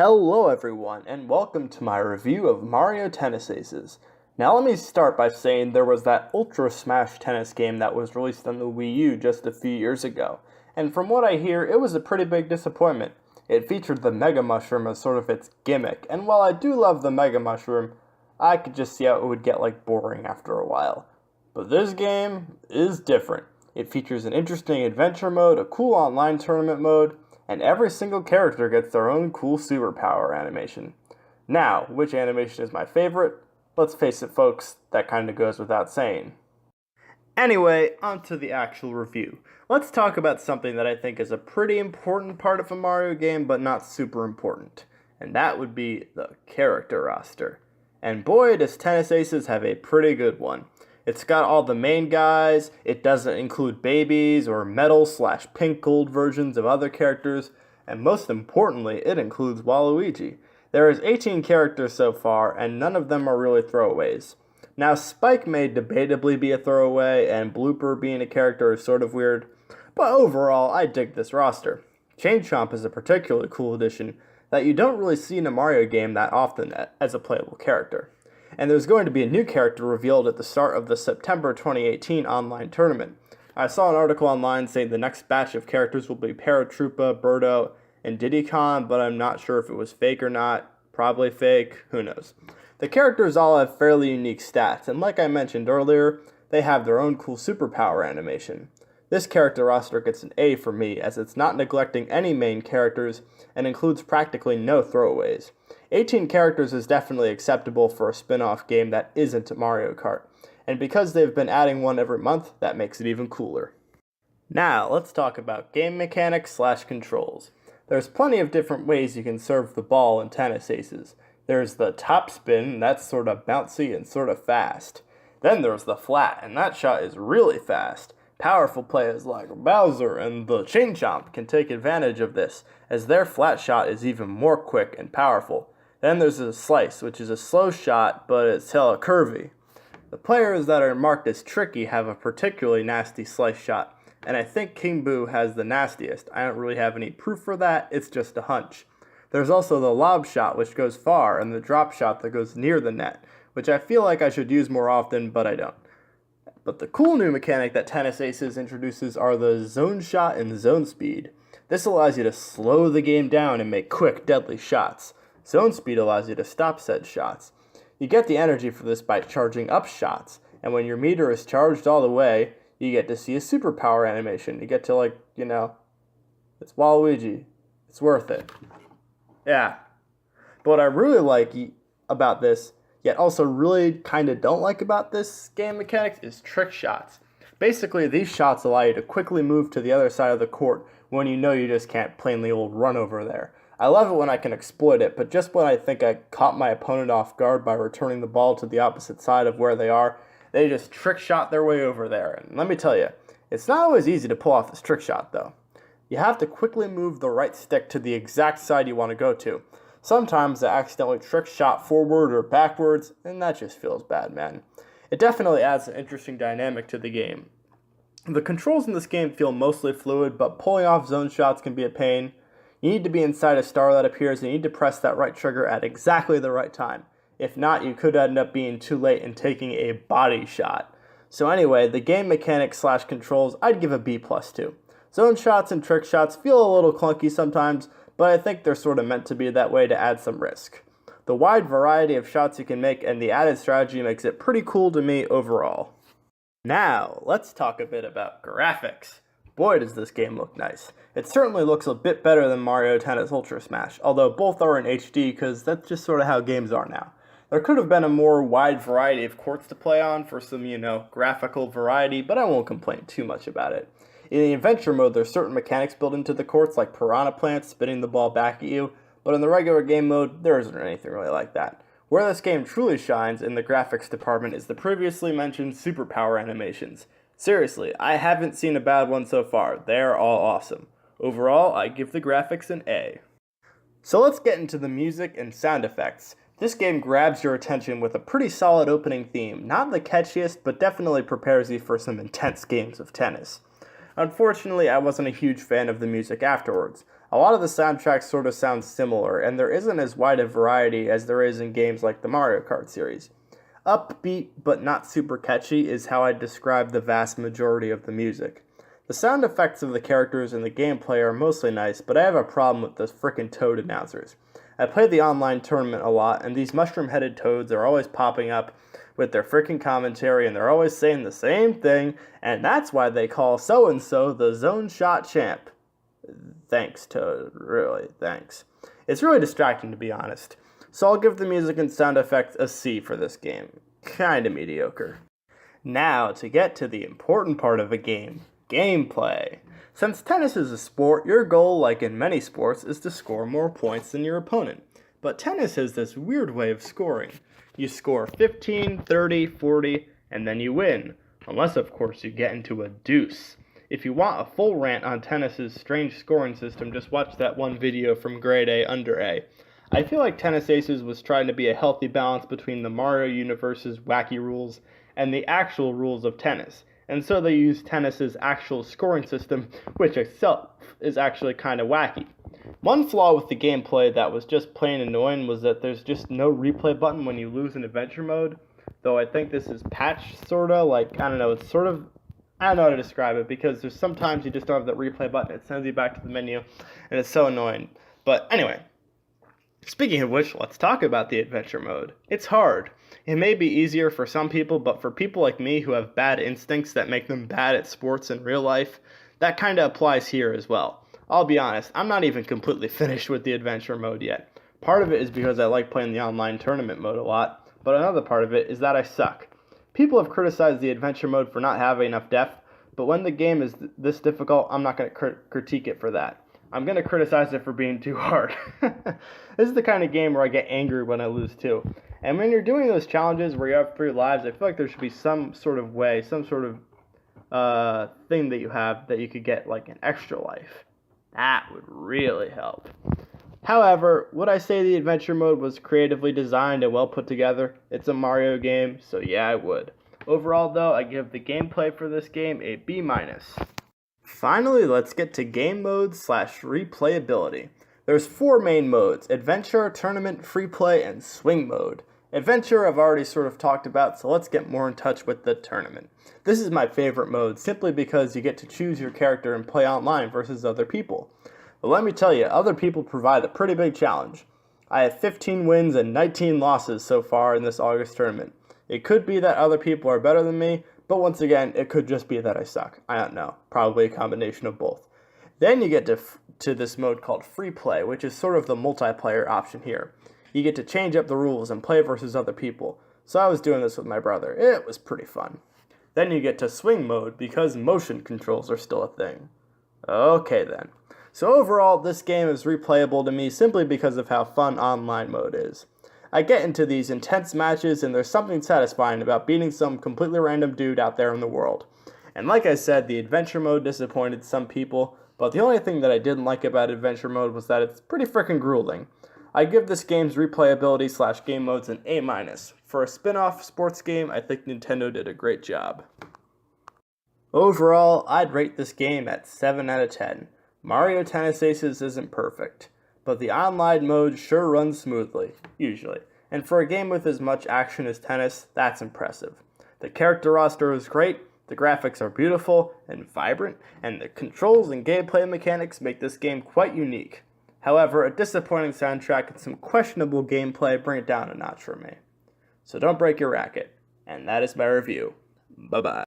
Hello everyone, and welcome to my review of Mario Tennis Aces. Now let me start by saying there was that Ultra Smash Tennis game that was released on the Wii U just a few years ago, and from what I hear, it was a pretty big disappointment. It featured the Mega Mushroom as sort of its gimmick, and while I do love the Mega Mushroom, I could just see how it would get boring after a while. But this game is different. It features an interesting adventure mode, a cool online tournament mode, and every single character gets their own cool superpower animation. Now, which animation is my favorite? Let's face it folks, that kinda goes without saying. Anyway, on to the actual review. Let's talk about something that I think is a pretty important part of a Mario game, but not super important. And that would be the character roster. And boy, does Tennis Aces have a pretty good one. It's got all the main guys, it doesn't include babies or metal/pink gold versions of other characters, and most importantly, it includes Waluigi. There is 18 characters so far, and none of them are really throwaways. Now, Spike may debatably be a throwaway, and Blooper being a character is sort of weird, but overall, I dig this roster. Chain Chomp is a particularly cool addition that you don't really see in a Mario game that often as a playable character. And there's going to be a new character revealed at the start of the September 2018 online tournament. I saw an article online saying the next batch of characters will be Paratroopa, Birdo, and Diddy Kong, but I'm not sure if it was fake or not. Probably fake, who knows. The characters all have fairly unique stats, and like I mentioned earlier, they have their own cool superpower animation. This character roster gets an A for me, as it's not neglecting any main characters and includes practically no throwaways. 18 characters is definitely acceptable for a spin-off game that isn't Mario Kart, and because they've been adding one every month, that makes it even cooler. Now, let's talk about game mechanics/controls. There's plenty of different ways you can serve the ball in Tennis Aces. There's the top spin, that's sort of bouncy and sort of fast. Then there's the flat, and that shot is really fast. Powerful players like Bowser and the Chain Chomp can take advantage of this, as their flat shot is even more quick and powerful. Then there's a slice, which is a slow shot, but it's hella curvy. The players that are marked as tricky have a particularly nasty slice shot, and I think King Boo has the nastiest. I don't really have any proof for that, it's just a hunch. There's also the lob shot, which goes far, and the drop shot that goes near the net, which I feel like I should use more often, but I don't. But the cool new mechanic that Tennis Aces introduces are the zone shot and zone speed. This allows you to slow the game down and make quick, deadly shots. Zone speed allows you to stop said shots. You get the energy for this by charging up shots, and when your meter is charged all the way, you get to see a superpower animation. You get to it's Waluigi. It's worth it. Yeah. But what I really like about this, yet also really kind of don't like about this game mechanics, is trick shots. Basically, these shots allow you to quickly move to the other side of the court when you know you just can't plainly old run over there. I love it when I can exploit it, but just when I think I caught my opponent off guard by returning the ball to the opposite side of where they are, they just trick shot their way over there. And let me tell you, it's not always easy to pull off this trick shot though. You have to quickly move the right stick to the exact side you want to go to. Sometimes I accidentally trick shot forward or backwards, and that just feels bad, man. It definitely adds an interesting dynamic to the game. The controls in this game feel mostly fluid, but pulling off zone shots can be a pain. You need to be inside a star that appears, and you need to press that right trigger at exactly the right time. If not, you could end up being too late and taking a body shot. So anyway, the game mechanics/controls, I'd give a B+ to. Zone shots and trick shots feel a little clunky sometimes, but I think they're sort of meant to be that way to add some risk. The wide variety of shots you can make and the added strategy makes it pretty cool to me overall. Now, let's talk a bit about graphics. Boy, does this game look nice. It certainly looks a bit better than Mario Tennis Ultra Smash, although both are in HD because that's just sort of how games are now. There could have been a more wide variety of courts to play on for some, graphical variety, but I won't complain too much about it. In the adventure mode, there's certain mechanics built into the courts, like piranha plants spinning the ball back at you, but in the regular game mode, there isn't anything really like that. Where this game truly shines in the graphics department is the previously mentioned superpower animations. Seriously, I haven't seen a bad one so far. They're all awesome. Overall, I give the graphics an A. So let's get into the music and sound effects. This game grabs your attention with a pretty solid opening theme. Not the catchiest, but definitely prepares you for some intense games of tennis. Unfortunately, I wasn't a huge fan of the music afterwards. A lot of the soundtracks sort of sound similar, and there isn't as wide a variety as there is in games like the Mario Kart series. Upbeat but not super catchy is how I'd describe the vast majority of the music. The sound effects of the characters and the gameplay are mostly nice, but I have a problem with those frickin' toad announcers. I played the online tournament a lot, and these mushroom-headed toads are always popping up with their frickin' commentary, and they're always saying the same thing, and that's why they call so-and-so the Zone Shot Champ. Thanks, Toad. Really, thanks. It's really distracting, to be honest. So I'll give the music and sound effects a C for this game. Kinda mediocre. Now, to get to the important part of a game. Gameplay. Since tennis is a sport, your goal, like in many sports, is to score more points than your opponent. But tennis has this weird way of scoring. You score 15, 30, 40, and then you win. Unless, of course, you get into a deuce. If you want a full rant on tennis's strange scoring system, just watch that one video from Grade A Under A. I feel like Tennis Aces was trying to be a healthy balance between the Mario universe's wacky rules and the actual rules of tennis. And so they used tennis's actual scoring system, which itself is actually kind of wacky. One flaw with the gameplay that was just plain annoying was that there's just no replay button when you lose in adventure mode. Though I think this is patched, sorta, like, I don't know, it's sort of, I don't know how to describe it, because there's sometimes you just don't have that replay button, it sends you back to the menu, and it's so annoying. But anyway, speaking of which, let's talk about the adventure mode. It's hard. It may be easier for some people, but for people like me who have bad instincts that make them bad at sports in real life, that kinda applies here as well. I'll be honest, I'm not even completely finished with the adventure mode yet. Part of it is because I like playing the online tournament mode a lot, but another part of it is that I suck. People have criticized the adventure mode for not having enough depth, but when the game is this difficult, I'm not going to critique it for that. I'm going to criticize it for being too hard. This is the kind of game where I get angry when I lose too. And when you're doing those challenges where you have 3 lives, I feel like there should be some sort of way, some sort of thing that you have that you could get like an extra life. That would really help. However, would I say the adventure mode was creatively designed and well put together? It's a Mario game, so yeah, I would. Overall, though, I give the gameplay for this game a B-. Finally, let's get to game mode / replayability. There's 4 main modes: Adventure, Tournament, Free Play, and Swing mode. Adventure I've already sort of talked about, so let's get more in touch with the Tournament. This is my favorite mode, simply because you get to choose your character and play online versus other people. But let me tell you, other people provide a pretty big challenge. I have 15 wins and 19 losses so far in this August tournament. It could be that other people are better than me, but once again, it could just be that I suck. I don't know. Probably a combination of both. Then you get to this mode called Free Play, which is sort of the multiplayer option here. You get to change up the rules and play versus other people. So I was doing this with my brother. It was pretty fun. Then you get to Swing mode, because motion controls are still a thing. Okay then. So overall, this game is replayable to me simply because of how fun online mode is. I get into these intense matches, and there's something satisfying about beating some completely random dude out there in the world. And like I said, the adventure mode disappointed some people, but the only thing that I didn't like about adventure mode was that it's pretty freaking grueling. I give this game's replayability / game modes an A-. For a spin-off sports game, I think Nintendo did a great job. Overall, I'd rate this game at 7 out of 10. Mario Tennis Aces isn't perfect, but the online mode sure runs smoothly, usually. And for a game with as much action as tennis, that's impressive. The character roster is great, the graphics are beautiful and vibrant, and the controls and gameplay mechanics make this game quite unique. However, a disappointing soundtrack and some questionable gameplay bring it down a notch for me. So don't break your racket. And that is my review. Bye-bye.